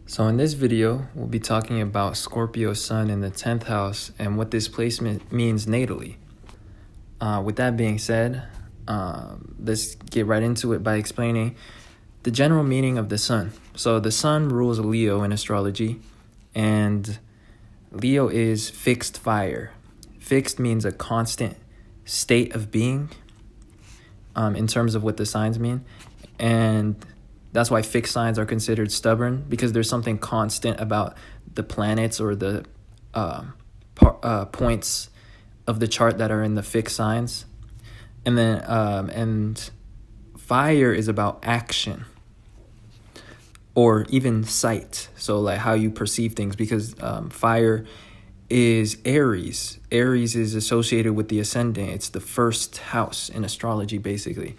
So in this video, we'll be talking about Scorpio Sun in the 10th house and what this placement means natally. With that being said, let's get right into it by explaining the general meaning of the Sun. So the Sun rules Leo in astrology, and Leo is fixed fire. Fixed means a constant state of being in terms of what the signs mean. And that's why fixed signs are considered stubborn, because there's something constant about the planets or the points of the chart that are in the fixed signs. And then and fire is about action or even sight. So like how you perceive things, because fire is Aries. Aries is associated with the ascendant. It's the first house in astrology, basically.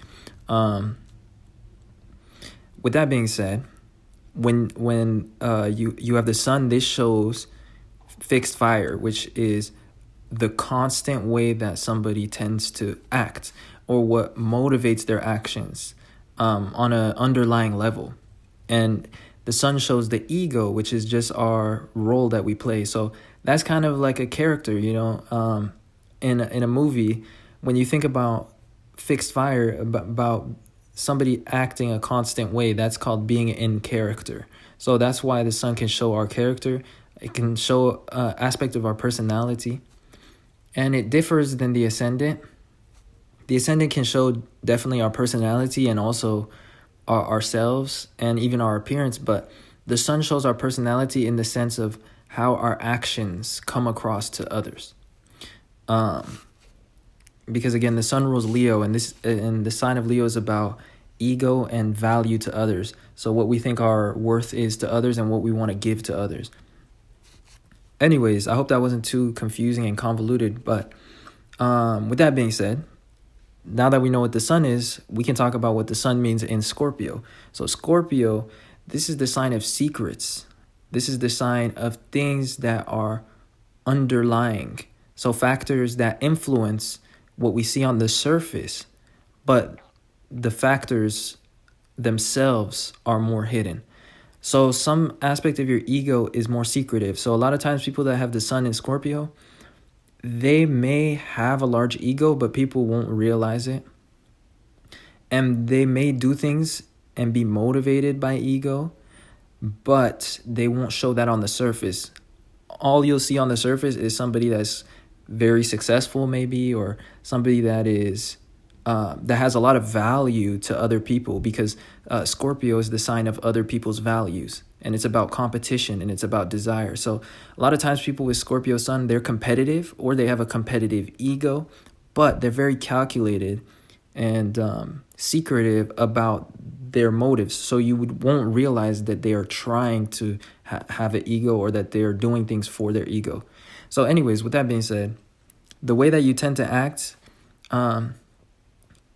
With that being said, when you have the Sun, this shows fixed fire, which is the constant way that somebody tends to act or what motivates their actions on an underlying level. And the Sun shows the ego, which is just our role that we play. So that's kind of like a character, in a movie. When you think about fixed fire, about somebody acting a constant way, that's called being in character. So that's why the Sun can show our character. It can show aspect of our personality, and it differs than the ascendant. The ascendant can show definitely our personality and also ourselves and even our appearance, but the Sun shows our personality in the sense of how our actions come across to others. Because again, the Sun rules Leo, and the sign of Leo is about ego and value to others. So what we think our worth is to others and what we want to give to others. Anyways, I hope that wasn't too confusing and convoluted. But with that being said, now that we know what the Sun is, we can talk about what the Sun means in Scorpio. So Scorpio, this is the sign of secrets. This is the sign of things that are underlying. So factors that influence what we see on the surface, but the factors themselves are more hidden. So some aspect of your ego is more secretive. So a lot of times people that have the Sun in Scorpio, they may have a large ego, but people won't realize it. And they may do things and be motivated by ego, but they won't show that on the surface. All you'll see on the surface is somebody that's very successful, maybe, or somebody that is that has a lot of value to other people, because Scorpio is the sign of other people's values, and it's about competition and it's about desire. So a lot of times people with Scorpio Sun, they're competitive or they have a competitive ego, but they're very calculated and secretive about their motives. So you won't realize that they are trying to have an ego or that they're doing things for their ego. So anyways, with that being said, the way that you tend to act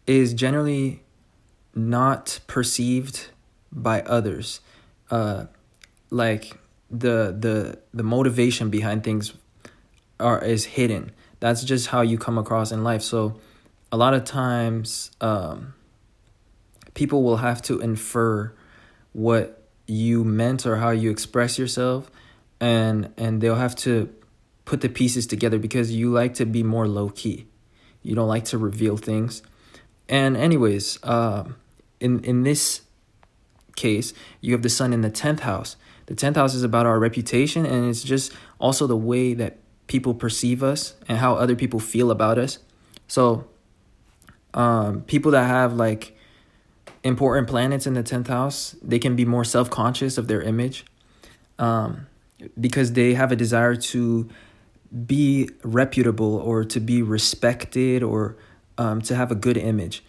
is generally not perceived by others. Like the motivation behind things is hidden. That's just how you come across in life. So a lot of times people will have to infer what you meant or how you express yourself, and they'll have to put the pieces together because you like to be more low-key. You don't like to reveal things. And anyways, in this case, you have the Sun in the 10th house. The 10th house is about our reputation, and it's just also the way that people perceive us and how other people feel about us. So people that have like important planets in the 10th house, they can be more self-conscious of their image because they have a desire to be reputable or to be respected or to have a good image.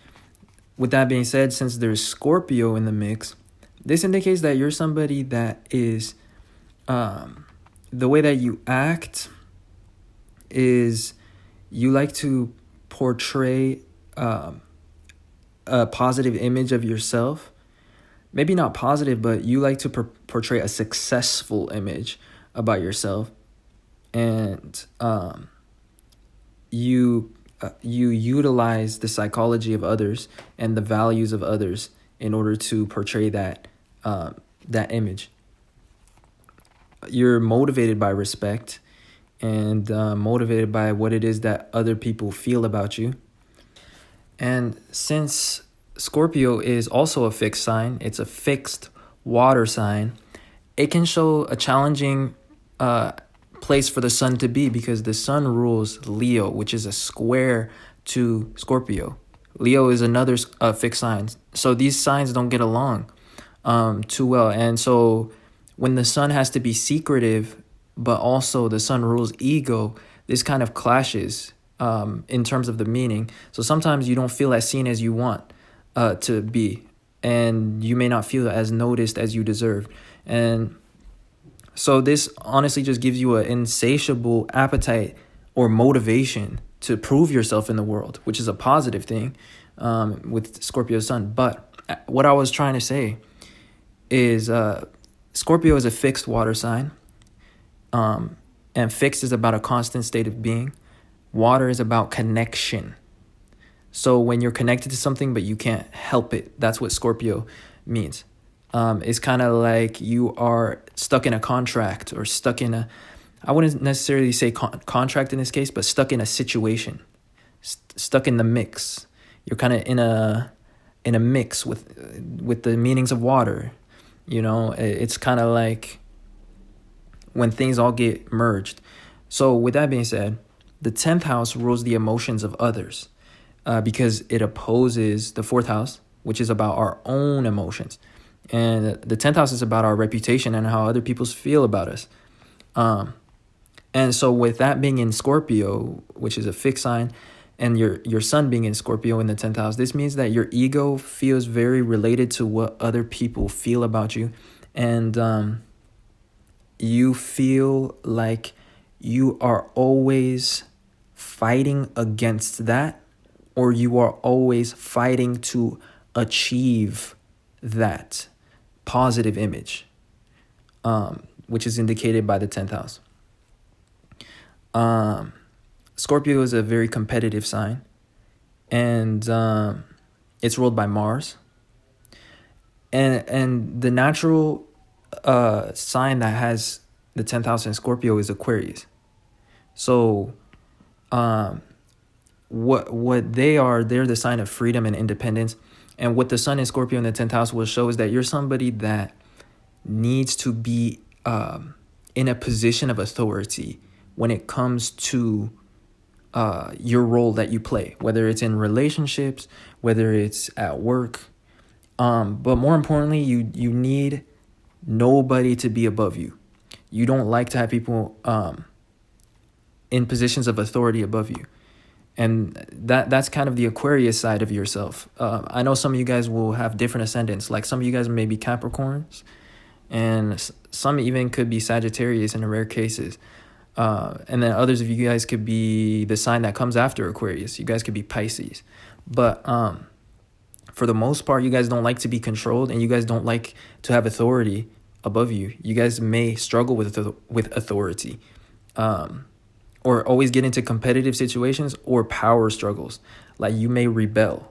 With that being said, since there's Scorpio in the mix, this indicates that you're somebody that is, the way that you act is you like to portray a positive image of yourself. Maybe not positive, but you like to portray a successful image about yourself. And you utilize the psychology of others and the values of others in order to portray that image. you're motivated by respect and motivated by what it is that other people feel about you. And since Scorpio is also a fixed sign, it's a fixed water sign, it can show a challenging place for the sun to be, because the sun rules Leo, which is a square to Scorpio. Leo is another fixed sign. So these signs don't get along too well. And so when the sun has to be secretive, but also the sun rules ego, this kind of clashes in terms of the meaning. So sometimes you don't feel as seen as you want to be, and you may not feel as noticed as you deserve. And so this honestly just gives you an insatiable appetite or motivation to prove yourself in the world, which is a positive thing with Scorpio sun. But what I was trying to say is Scorpio is a fixed water sign, and fixed is about a constant state of being. Water is about connection. So when you're connected to something but you can't help it, that's what Scorpio means. It's kind of like you are stuck in a contract, or stuck in a, I wouldn't necessarily say contract in this case, but stuck in a situation, stuck in the mix. You're kind of in a mix with the meanings of water. You know, it's kind of like when things all get merged. So with that being said, the 10th house rules the emotions of others because it opposes the 4th house, which is about our own emotions. And the 10th house is about our reputation and how other people feel about us. And so with that being in Scorpio, which is a fixed sign, and your sun being in Scorpio in the 10th house, this means that your ego feels very related to what other people feel about you. And you feel like you are always fighting against that, or you are always fighting to achieve that positive image, which is indicated by the 10th house. Scorpio is a very competitive sign, and it's ruled by Mars. And the natural sign that has the 10th house in Scorpio is Aquarius. So what they are, they're the sign of freedom and independence. And what the sun in Scorpio in the 10th house will show is that you're somebody that needs to be in a position of authority when it comes to your role that you play, whether it's in relationships, whether it's at work. But more importantly, you need nobody to be above you. You don't like to have people in positions of authority above you. And that's kind of the Aquarius side of yourself. I know some of you guys will have different ascendants. Like some of you guys may be Capricorns, and some even could be Sagittarius in the rare cases. And then others of you guys could be the sign that comes after Aquarius. You guys could be Pisces. But for the most part, you guys don't like to be controlled, and you guys don't like to have authority above you. You guys may struggle with authority, or always get into competitive situations or power struggles. Like you may rebel.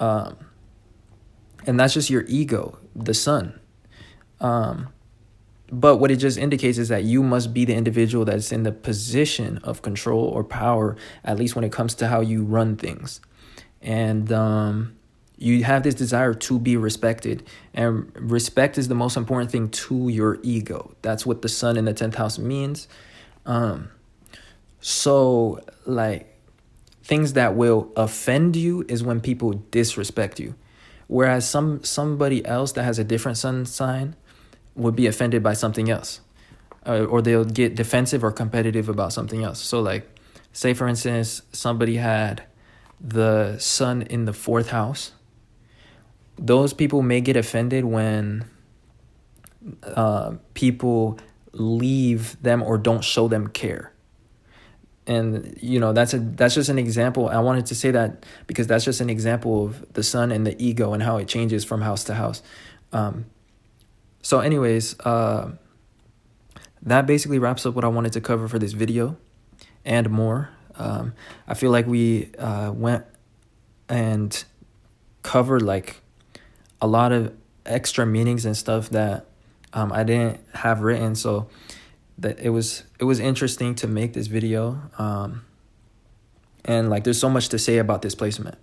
And that's just your ego, the sun. But what it just indicates is that you must be the individual that's in the position of control or power, at least when it comes to how you run things. And you have this desire to be respected. And respect is the most important thing to your ego. That's what the sun in the 10th house means. So, like, things that will offend you is when people disrespect you. Whereas somebody else that has a different sun sign would be offended by something else. Or they'll get defensive or competitive about something else. So, like, say, for instance, somebody had the sun in the 4th house. Those people may get offended when people leave them or don't show them care. And, you know, that's just an example. I wanted to say that because that's just an example of the sun and the ego and how it changes from house to house. So anyways, that basically wraps up what I wanted to cover for this video and more. I feel like we went and covered like a lot of extra meanings and stuff that I didn't have written. So that it was interesting to make this video. And like there's so much to say about this placement.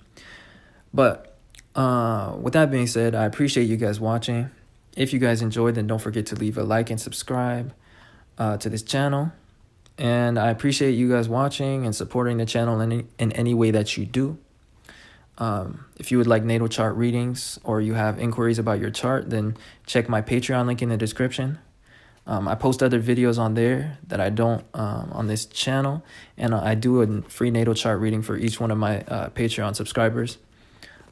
But with that being said, I appreciate you guys watching. If you guys enjoyed, then don't forget to leave a like and subscribe to this channel. And I appreciate you guys watching and supporting the channel in any way that you do. If you would like natal chart readings or you have inquiries about your chart, then check my Patreon link in the description. I post other videos on there that I don't on this channel, and I do a free natal chart reading for each one of my Patreon subscribers.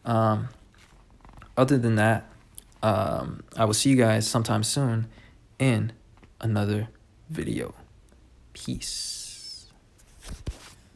Other than that, I will see you guys sometime soon in another video. Peace.